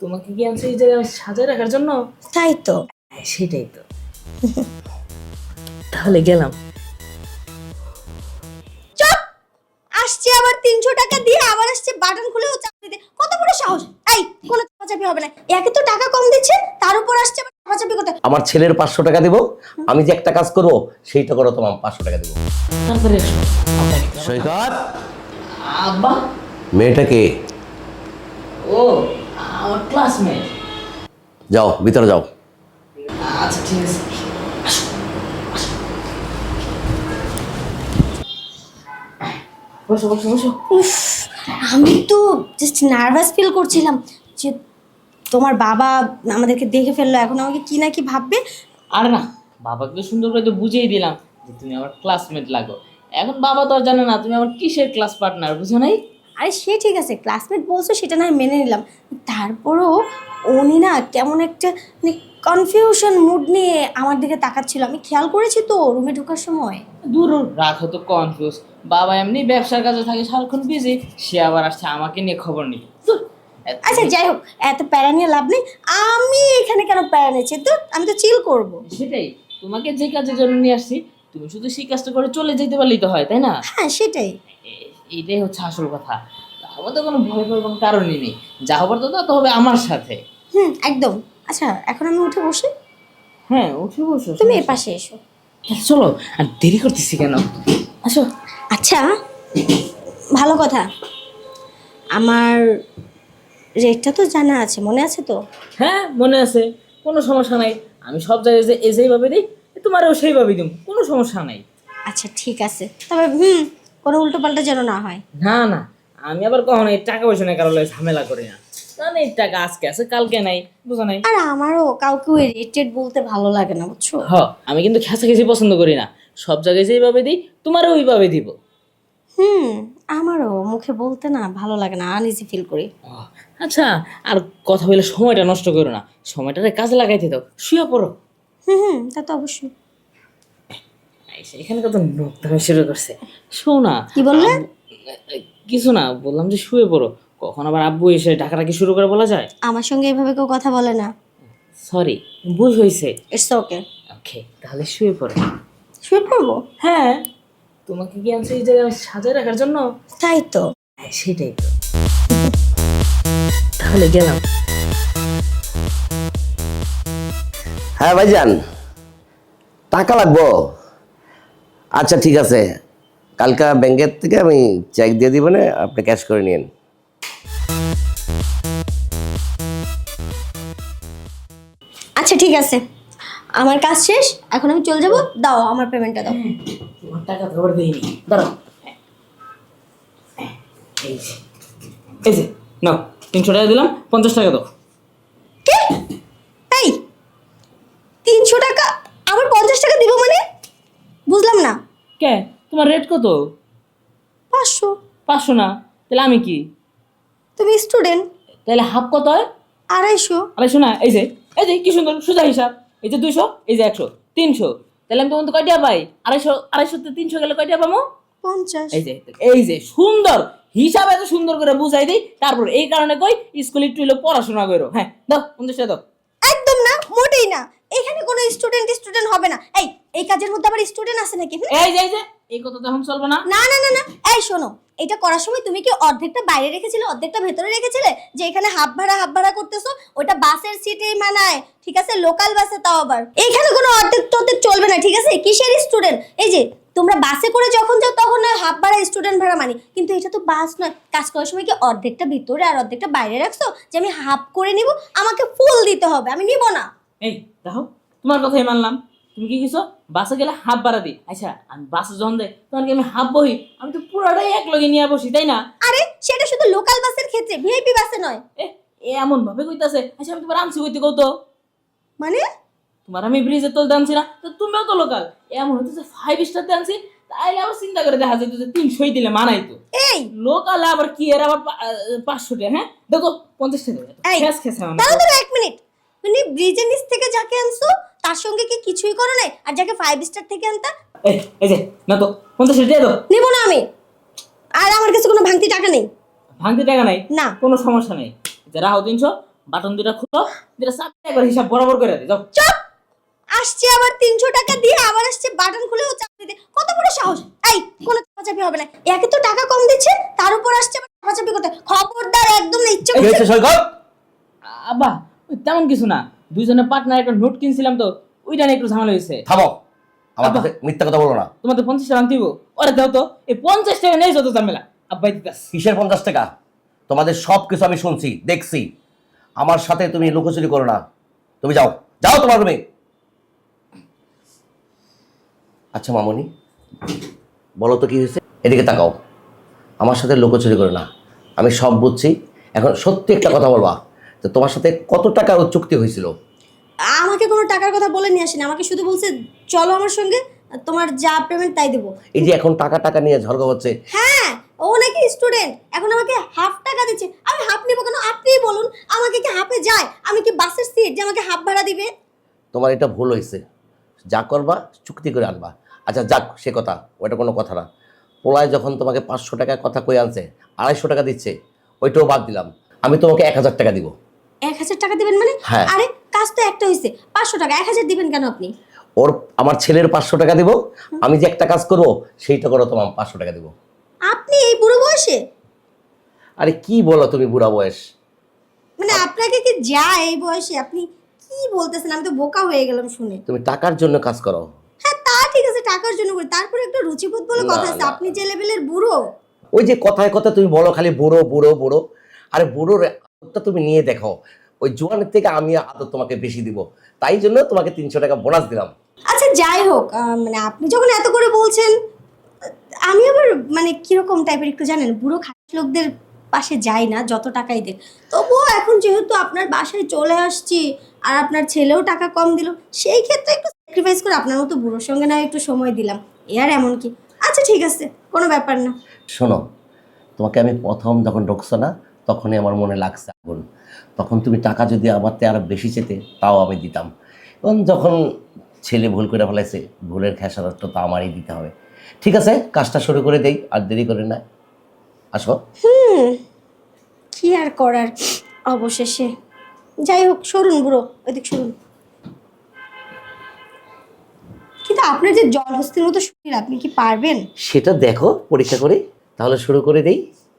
তোমাকে কি আনছে এই জায়গায় সাজায় রাখার জন্য? তাই তো। সেটাই তো। তাহলে গেলাম। চুপ! আসছে আবার 300 টাকা দিয়ে, আবার আসছে বাটন খুলে ও চাপ দিতে। কত বড় সাহস! এই কোনো চাপাচাপি হবে না। একে তো টাকা কম দিচ্ছে, তার উপর আসছে আবার চাপাচাপি করতে। আমার ছেলের 500 টাকা দিব, আমি যে একটা কাজ করব সেইটা করো, তোমার 500 টাকা দিব। তারপরে এসো। সৈকত, আব্বা? মেয়েটাকে ও আমার ক্লাসমেট। যাও ভিতরে যাও। আচ্ছা ঠিক আছে। বসো বসো বসো। উফ, আমি তো জাস্ট নার্ভাস ফিল করছিলাম যে তোমার বাবা আমাদেরকে দেখে ফেললো, এখন আমাকে কি না কি ভাববে। আর না, বাবাকে তো সুন্দর করে তো বুঝিয়ে দিলাম যে তুমি আমার ক্লাসমেট লাগো। এখন বাবা তো আর জানে না তুমি আমার কিসের ক্লাস পার্টনার, বুঝো নাই? আরে সে ঠিক আছে, ক্লাসমেট বলছো সেটা না হয় মেনে নিলাম, তারপরও উনি না কেমন একটা মানে কনফিউশন মুড নিয়ে আমার দিকে তাকাচ্ছিল, আমি খেয়াল করেছি তো রুমে ঢোকার সময়। দূর রাখো তো কনফিউজ। বাবা এমনি ব্যবসার কাজে থাকে, সারাক্ষণ বিজি। সে আবার আসছে আমাকে নিয়ে খবর নেই। ধুর, আচ্ছা যাই হোক, এত প্যারা নিয়ে লাভ নেই। আমি এখানে কেন প্যারা নিচ্ছি? তো আমি তো চিল করব। সেটাই, তোমাকে যে কাজের জন্য নিয়ে আসছি তুমি শুধু সেই কাজটা করে চলে যেতে পারলেই তো হয়, তাই না? হ্যাঁ সেটাই। এইটাই হচ্ছে আসল কথা। আমার তো কোনো ভয় পাওয়ার কোনো কারণই নেই। যা হবার তো তা তো হবে আমার সাথে। একদম। আচ্ছা এখন আমি উঠে বসি, হ্যাঁ উঠে বসো, তুমি এর পাশে এসো। চলো। আর দেরি করতেছি কেন, আসো। আচ্ছা ভালো কথা, আমার রেটটা তো জানা আছে, মনে আছে তো? হ্যাঁ মনে আছে, কোনো সমস্যা নাই। আমি সব জায়গায় যে যেইভাবে দিই তোমারও সেইভাবে দিই, কোনো সমস্যা নাই। আচ্ছা ঠিক আছে, তবে কোনো উল্টো পাল্টা যেন না হয়। না না, আমি আবার কখনো এই টাকা পয়সা নেই কারো ঝামেলা করি না। কারণ এই টাকা আজকে আছে কালকে নাই, বুঝো নাই? আর আমারও কাউকে ওই রেটেড বলতে ভালো লাগে না, বুঝছো? আমি কিন্তু খেসাখেসি পছন্দ করি না। সব জায়গায় যেইভাবে দিই তোমারও ওইভাবে দিব। আমারও মুখে বলতে না ভালো লাগে না, আনইজি ফিল করি। আচ্ছা, আর কথা বলে সময়টা নষ্ট করো না, সময়টারে কাজে লাগাইতে দাও, শুয়ে পড়ো। তা তো অবশ্যই। এখানে কত নোকটামি শুরু করছে। শো না। কি বললে? কিছু না, বললাম যে শুয়ে পড়ো। কখন আবার আব্বু এসে ডাকাডাকি শুরু করে বলা যায়? আমার সঙ্গে এভাবে কেউ কথা বলে না। সরি, ভুল হয়েছে। It's okay. ওকে, তাহলে শুয়ে পড়ো। শুয়ে পড়বো? হ্যাঁ, তোমাকে কি আনছে এই জায়গায় সাজায় রাখার জন্য? তাই তো। সেটাই তো। তাহলে গেলাম। হ্যাঁ ভাইজান, টাকা লাগবো? আচ্ছা ঠিক আছে, কালকা ব্যাংকের থেকে আমি চেক দিয়ে দিব না, আপনি ক্যাশ করে নিন। আচ্ছা ঠিক আছে, আমার কাজ শেষ, এখন আমি চলে যাব। দাও আমার পেমেন্টটা দাও। তোমার টাকা তো আবার দিইনি, দাঁড়াও। এই যে, এই যে নাও, 300 টাকা দিলাম, 50 টাকা দাও। কি? এই 300 টাকা আবার 50 টাকা দিব মানে? বুঝলাম না। কে, তোমার রেট কত? 500। 500 না, তাহলে আমি কি? তুমি স্টুডেন্ট। তাহলে হাফ কত হয়? 250। 250 না, এই যে, এই যে কি সুন্দর সোজা হিসাব। এই যে 200, এই যে 100, 300। তাহলে আমি তোমার তো কয়টা পাই? 250 তে 300 গেলে কয়টা পাবো? 50। এই যে সুন্দর হিসাব, এত সুন্দর করে বুঝাই দিই। তারপর এই কারণে কই স্কুলে একটু হলো পড়াশোনা করো। হ্যাঁ দাও, 50 টাকা দাও। একদম না, মোটেই না। এখানে কোনো স্টুডেন্ট স্টুডেন্ট হবে না। এই কাজের মধ্যে আবার স্টুডেন্ট আছে নাকি? এই যে এই কথা তো এখন চলবে না। না না না না, এই শোনো, এটা করার সময় তুমি কি অর্ধেকটা বাইরে রেখেছিলে, অর্ধেকটা ভেতরে রেখেছিলে? যে এখানে হাফ ভাড়া করতেছো, ওটা বাসের সিটেই মানায়, ঠিক আছে? লোকাল বাসে তাও আবার। এখানে কোনো অর্ধেক টর্ধেক চলবে না, ঠিক আছে? কিসের স্টুডেন্ট? এই যে তোমরা বাসে করে যখন যাও তখন না হাফ ভাড়া স্টুডেন্ট ভাড়া মানি, কিন্তু এটা তো বাস নয়। কাজ করার সময় কি অর্ধেকটা ভিতরে আর অর্ধেকটা বাইরে রাখছো যে আমি হাফ করে নিব? আমাকে ফুল দিতে হবে, আমি নিব না। এই দেখো, তোমার কথাই মানলাম। তুমি কি কিছু বাসে গেলে হাফ ভাড়া দিই? আচ্ছা, আমি বাসে যখন যাই তখন কি আমি হাফ বহি? আমি তো পুরাটাই এক লগে নিয়ে বসি, তাই না? আরে সেটা শুধু লোকাল বাসের ক্ষেত্রে, ভিআইপি বাসে নয়। এ এমন ভাবে কইতাছে। আচ্ছা, আমি তোমার আনছি কইতে কও তো। মানে তোমার আমি ব্রিজের তলতে আনছি না, তো তুমিও তো লোকাল। এমন হইতেছে 5 স্টারতে আনছি, তাইলে আবার চিন্তা করে দেখা যেত যে 300 দিলে মানাই তো। এই লোকাল আবার কি এর আবার 500 টাকা? হ্যাঁ দেখো, 50 টাকা দাও। এই খেস আমার। দাঁড়াও 1 মিনিট। তুমি ব্রিজের নিচ থেকে যাকে আনছো তার সঙ্গে কি কিছুই করো নাই? আর যাকে 5 স্টার থেকে আনতা? এই যে না তো, 50 টাকা দাও। নিব না আমি। আর আমার কাছে কোনো ভাঙতি টাকা নেই। ভাঙতি টাকা নাই? না। কোনো সমস্যা নেই। যে রাহো 300, বাটন দুটা খুলো, দুটা চাপে একবার হিসাব বরাবর করে দে যাও। চুপ! আসছে আবার 300 টাকা দিয়ে, আবার আসছে বাটন খুলেও চাপ দিতে। কত বড় সাহস! এই, কোনো চাপাচাপি হবে না। একে তো টাকা কম দিচ্ছে, তার উপর আসছে আবার চাপাচাপি করতে। খবরদার, একদম না, ইচ্ছে কি করছে। হয়েছে সৈকত? আব্বা ওই তেমন কিছু না, দুইজনে পার্টনার একটা নোট কিনছিলাম তো, ওইটা নিয়ে একটু ঝামেলা হয়েছে। থামো, আমার আব্বা। কাছে মিথ্যা কথা বলো না। তোমাদের 50 টাকা আনতে হইবো। ওরে দাও তো, এই 50 টাকা নেই যত ঝামেলা। আব্বাই দিতাস। কিসের 50 টাকা? তোমাদের সব কিছু আমি শুনছি, দেখছি। আমার সাথে তুমি লুকোচুরি করো না। তুমি যাও, যাও তোমার রুমে। আচ্ছা মামনি, বলো তো কি হয়েছে? এদিকে তাকাও। আমার সাথে লুকোচুরি করো না, আমি সব বুঝছি। এখন সত্যি একটা কথা বলবা, তো তোমার সাথে কত টাকা চুক্তি হয়েছিল? আমাকে কোনো টাকার কথা বলে নিয়ে আসেনি, আমাকে শুধু বলছে চলো আমার সঙ্গে, তোমার যা পেমেন্ট তাই দেবো। এই যে এখন টাকা টাকা নিয়ে ঝগড়া হচ্ছে। হ্যাঁ, ও নাকি স্টুডেন্ট, এখন আমাকে হাফ টাকা দিচ্ছে। আমি হাফ নেবো কেন? আপনিই বলুন, আমাকে কি হাফে যায়? আমি কি বাসের সিট যে আমাকে হাফ ভাড়া দিবে? তোমার এটা ভুল হয়েছে, যা করবা চুক্তি করে আনবা। আচ্ছা যাক, সে কথা, ওটা কোনো কথা না। পোলায় যখন তোমাকে 500 টাকার কথা কই আনছে, 250 টাকা দিচ্ছে, ওইটাও বাদ দিলাম। আমি তোমাকে 1000 টাকা দিব। 1000 টাকা দিবেন মানে? হ্যাঁ। আরে কাজ তো একটা হয়েছে, 500 টাকা, 1000 দিবেন কেন আপনি? ওর, আমার ছেলের 500 টাকা দিব। আমি যে একটা কাজ করবো সেইটা করো, তোমার 500 টাকা দিব। আপনি এই বুড়ো বয়সে? আরে কি বলো তুমি, বুড়া বয়স? মানে আপনাকে কি যায় এই বয়সে? আপনি কি বলতেছেন? আমি তো বোকা হয়ে গেলাম শুনে। তুমি টাকার জন্য কাজ করো। হ্যাঁ, তা ঠিক আছে, টাকার জন্য করি, তারপরে একটা রুচিবোধ বলে না, কথা আছে। না। আপনি যে লেভেলের বুড়ো। ওই যে কথায় কথা তুমি বলো খালি বুড়ো বুড়ো বুড়ো। আরে বুড়োর আদতটা তুমি নিয়ে দেখো, ওই জোয়ানের থেকে আমি আদত তোমাকে বেশি দিব। তাই জন্য তোমাকে 300 টাকা বোনাস দিলাম। আচ্ছা যাই হোক, মানে আপনি যখন এত করে বলছেন, আমি আবার মানে কিরকম টাইপের একটু জানেন, বুড়ো খাস লোকদের পাশে যাই না যত টাকাই দেখ। তবুও এখন যেহেতু আপনার বাসায় চলে আসছি, আর আপনার ছেলেও টাকা কম দিল, সেই ক্ষেত্রে একটু স্যাক্রিফাইস করে আপনার মতো বুড়োর সঙ্গে না একটু সময় দিলাম, এ আর এমন কি। আচ্ছা ঠিক আছে, কোনো ব্যাপার না। শোনো, তোমাকে আমি প্রথম যখন ঢুকছো না, তখনই আমার মনে লাগছে আগুন। তখন তুমি টাকা যদি আমার থেকে আরো বেশি চেতে, তাও আমি দিতাম। এবং যখন ছেলে ভুল করে ফেলাইছে, ভুলের খেসারতটা তো আমারই দিতে হবে। ঠিক আছে, কাজটা শুরু করে দেই, আর দেরি করে না। আসো। কি আর করার অবশেষে। যাই হোক, সরুন বুড়ো, ওইদিক সরুন। কিন্তু আপনার যে জলহস্তির মতো শরীর, আপনি কি পারবেন? সেটা দেখো পরীক্ষা করে, তাহলে শুরু করে দেই।